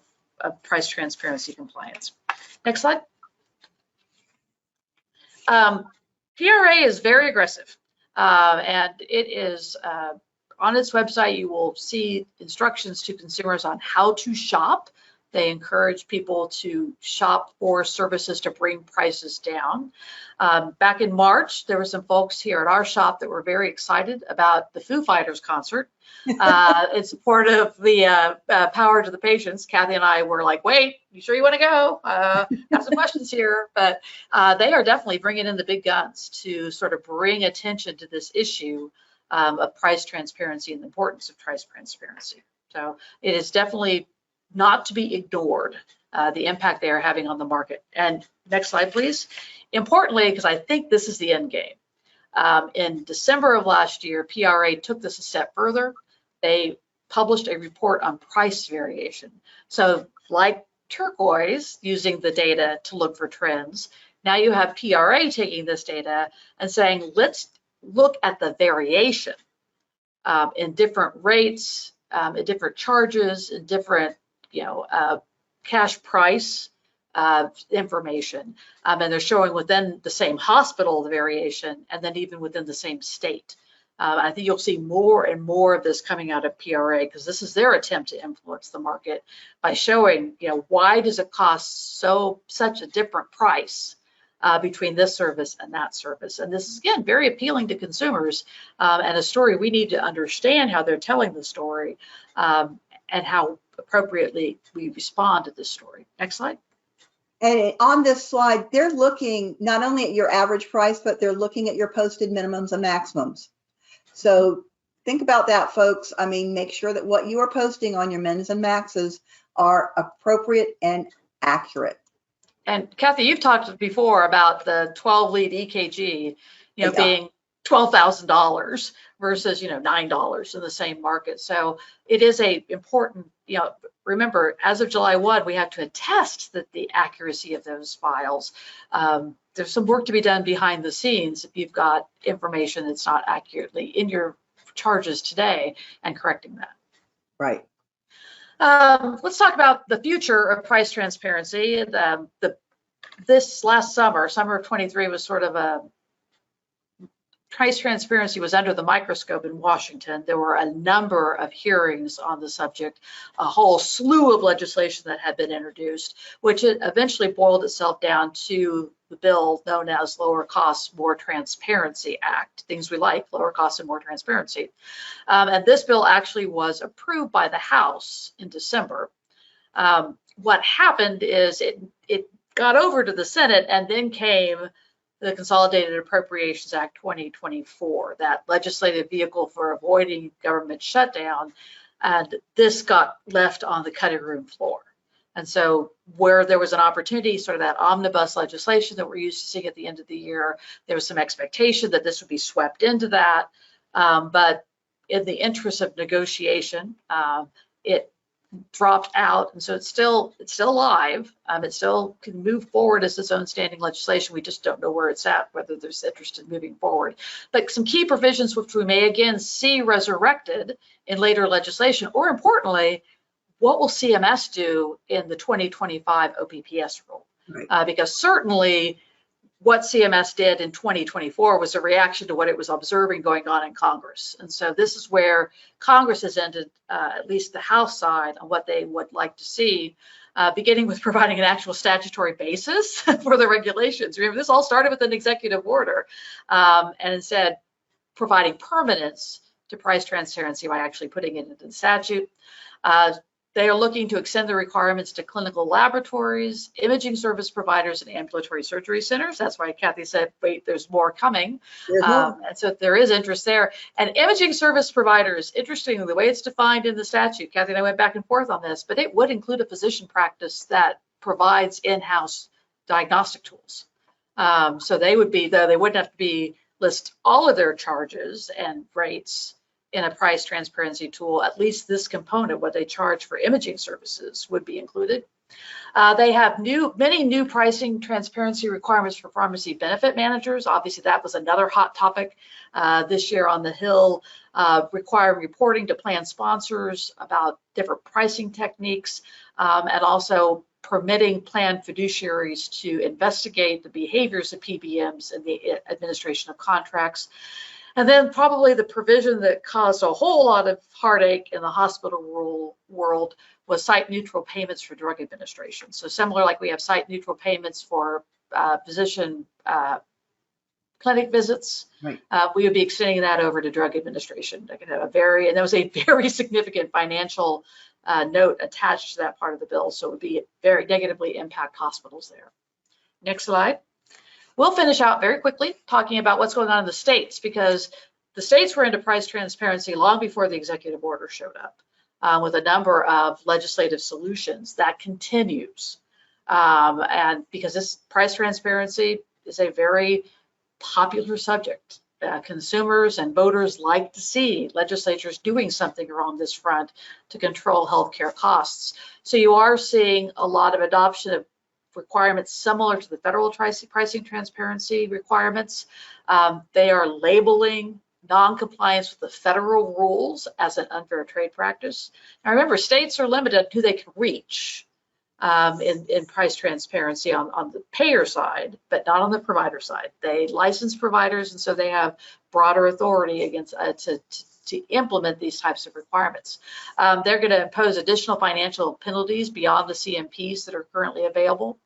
price transparency compliance. Next slide. PRA is very aggressive, and it is on its website. You will see instructions to consumers on how to shop. They encourage people to shop for services to bring prices down. Back in March, there were some folks here at our shop that were very excited about the Foo Fighters concert in support of the Power to the Patients. Kathy and I were like, wait, you sure you want to go? Got some questions here. But they are definitely bringing in the big guns to sort of bring attention to this issue of price transparency and the importance of price transparency. So it is definitely not to be ignored, the impact they are having on the market. And next slide, please. Importantly, because I think this is the end game, in December of last year, PRA took this a step further. They published a report on price variation. So like Turquoise using the data to look for trends, now you have PRA taking this data and saying, let's look at the variation in different rates, in different charges, in different cash price information, and they're showing within the same hospital the variation, and then even within the same state. I think you'll see more and more of this coming out of PRA because this is their attempt to influence the market by showing, why does it cost such a different price between this service and that service. And this is, again, very appealing to consumers and a story we need to understand how they're telling the story and how appropriately we respond to this story. Next slide. And on this slide, they're looking not only at your average price, but they're looking at your posted minimums and maximums. So think about that, folks. I mean, make sure that what you are posting on your mins and maxes are appropriate and accurate. And Kathy, you've talked before about the 12-lead EKG, being $12,000 versus, $9 in the same market. So it is a important, remember, as of July 1, we have to attest that the accuracy of those files. There's some work to be done behind the scenes if you've got information that's not accurately in your charges today and correcting that. Right. Let's talk about the future of price transparency. This last summer of 23, was sort of a price transparency was under the microscope in Washington, there were a number of hearings on the subject, a whole slew of legislation that had been introduced, which eventually boiled itself down to the bill known as Lower Costs, More Transparency Act, things we like, lower costs and more transparency. And this bill actually was approved by the House in December. What happened is it got over to the Senate, and then came the Consolidated Appropriations Act 2024, that legislative vehicle for avoiding government shutdown, and this got left on the cutting room floor. And so where there was an opportunity, sort of that omnibus legislation that we're used to seeing at the end of the year, there was some expectation that this would be swept into that. But in the interest of negotiation, it dropped out, and so it's still alive. It still can move forward as its own standing legislation. We just don't know where it's at, whether there's interest in moving forward. But some key provisions which we may again see resurrected in later legislation, or importantly, what will CMS do in the 2025 OPPS rule? Right. Because certainly what CMS did in 2024 was a reaction to what it was observing going on in Congress. And so this is where Congress has ended, at least the House side, on what they would like to see, beginning with providing an actual statutory basis for the regulations. Remember, this all started with an executive order, and instead providing permanence to price transparency by actually putting it into the statute. They are looking to extend the requirements to clinical laboratories, imaging service providers, and ambulatory surgery centers. That's why Kathy said, wait, there's more coming. And so there is interest there. And imaging service providers, interestingly, the way it's defined in the statute, Kathy and I went back and forth on this, but it would include a physician practice that provides in-house diagnostic tools. So they would be, though they wouldn't have to list all of their charges and rates in a price transparency tool, at least this component, what they charge for imaging services, would be included. They have many new pricing transparency requirements for pharmacy benefit managers. Obviously, that was another hot topic this year on the Hill, requiring reporting to plan sponsors about different pricing techniques, and also permitting plan fiduciaries to investigate the behaviors of PBMs in the administration of contracts. And then probably the provision that caused a whole lot of heartache in the hospital world was site-neutral payments for drug administration. So similar, like we have site-neutral payments for physician clinic visits, right. We would be extending that over to drug administration. And there was a very significant financial note attached to that part of the bill, so it would be very negatively impact hospitals there. Next slide. We'll finish out very quickly talking about what's going on in the states, because the states were into price transparency long before the executive order showed up, with a number of legislative solutions that continues. And because this price transparency is a very popular subject, consumers and voters like to see legislatures doing something around this front to control healthcare costs. So you are seeing a lot of adoption of requirements similar to the federal pricing transparency requirements. They are labeling non-compliance with the federal rules as an unfair trade practice. Now remember, states are limited who they can reach in price transparency on the payer side, but not on the provider side. They license providers, and so they have broader authority against to implement these types of requirements. They're going to impose additional financial penalties beyond the CMPs that are currently available.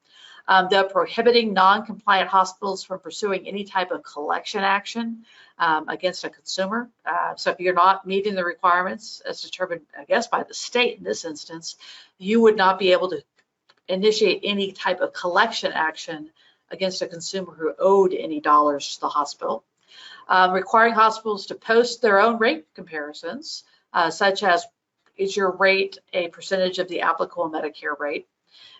They're prohibiting non-compliant hospitals from pursuing any type of collection action against a consumer. So if you're not meeting the requirements as determined, I guess, by the state in this instance, you would not be able to initiate any type of collection action against a consumer who owed any dollars to the hospital. Requiring hospitals to post their own rate comparisons, such as, is your rate a percentage of the applicable Medicare rate?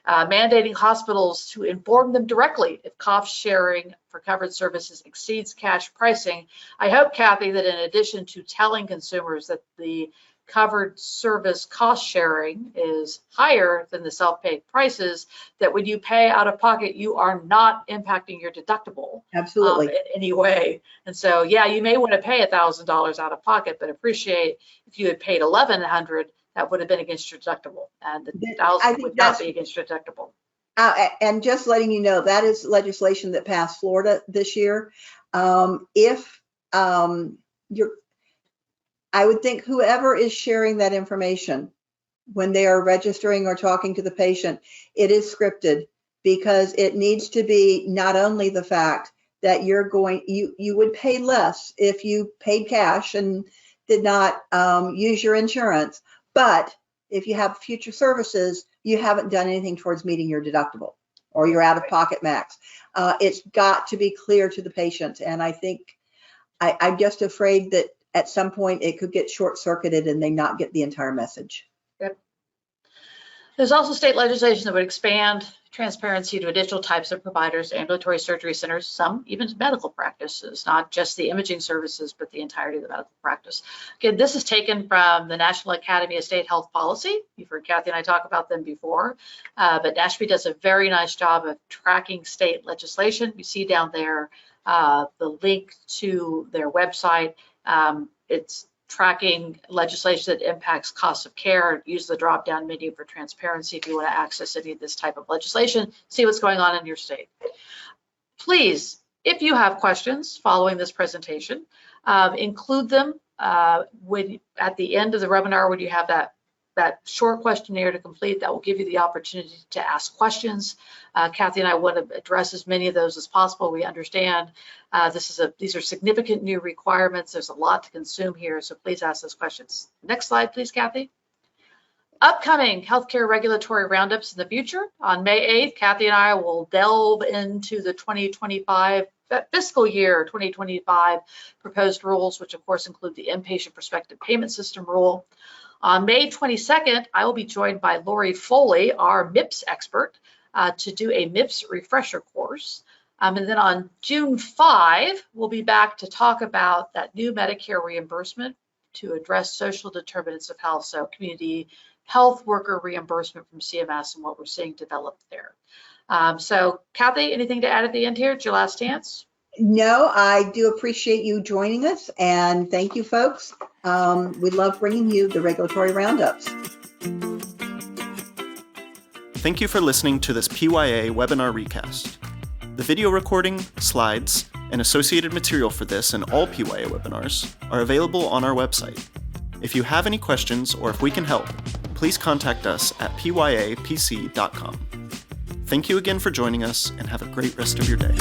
Mandating hospitals to inform them directly if cost sharing for covered services exceeds cash pricing. I hope, Kathy, that in addition to telling consumers that the covered service cost sharing is higher than the self-pay prices, that when you pay out of pocket, you are not impacting your deductible. Absolutely. In any way. And so, yeah, you may want to pay $1,000 out of pocket, but appreciate if you had paid $1,100, that would have been against your deductible, and the $1,000 would not be against your deductible. And just letting you know, that is legislation that passed Florida this year. If I would think whoever is sharing that information when they are registering or talking to the patient, it is scripted, because it needs to be not only the fact that you would pay less if you paid cash and did not use your insurance, but if you have future services, you haven't done anything towards meeting your deductible or your out-of-pocket max. It's got to be clear to the patient, and I think I'm just afraid that at some point it could get short-circuited and they not get the entire message. Yep. There's also state legislation that would expand transparency to additional types of providers, ambulatory surgery centers, some even medical practices, not just the imaging services, but the entirety of the medical practice. Again, this is taken from the National Academy of State Health Policy. You've heard Kathy and I talk about them before, but NASHP does a very nice job of tracking state legislation. You see down there the link to their website. It's tracking legislation that impacts cost of care. Use the drop-down menu for transparency if you want to access any of this type of legislation, see what's going on in your state. Please, if you have questions following this presentation, include them at the end of the webinar when you have that short questionnaire to complete. That will give you the opportunity to ask questions. Kathy and I want to address as many of those as possible. We understand these are significant new requirements. There's a lot to consume here, so please ask those questions. Next slide, please, Kathy. Upcoming healthcare regulatory roundups in the future. On May 8th, Kathy and I will delve into the 2025 fiscal year 2025 proposed rules, which of course include the inpatient prospective payment system rule. On May 22nd, I will be joined by Lori Foley, our MIPS expert, to do a MIPS refresher course. And then on June 5, we'll be back to talk about that new Medicare reimbursement to address social determinants of health, so community health worker reimbursement from CMS and what we're seeing develop there. So Kathy, anything to add at the end here? It's your last chance. No, I do appreciate you joining us, and thank you, folks. We love bringing you the regulatory roundups. Thank you for listening to this PYA webinar recast. The video recording, slides, and associated material for this and all PYA webinars are available on our website. If you have any questions or if we can help, please contact us at pyapc.com. Thank you again for joining us, and have a great rest of your day.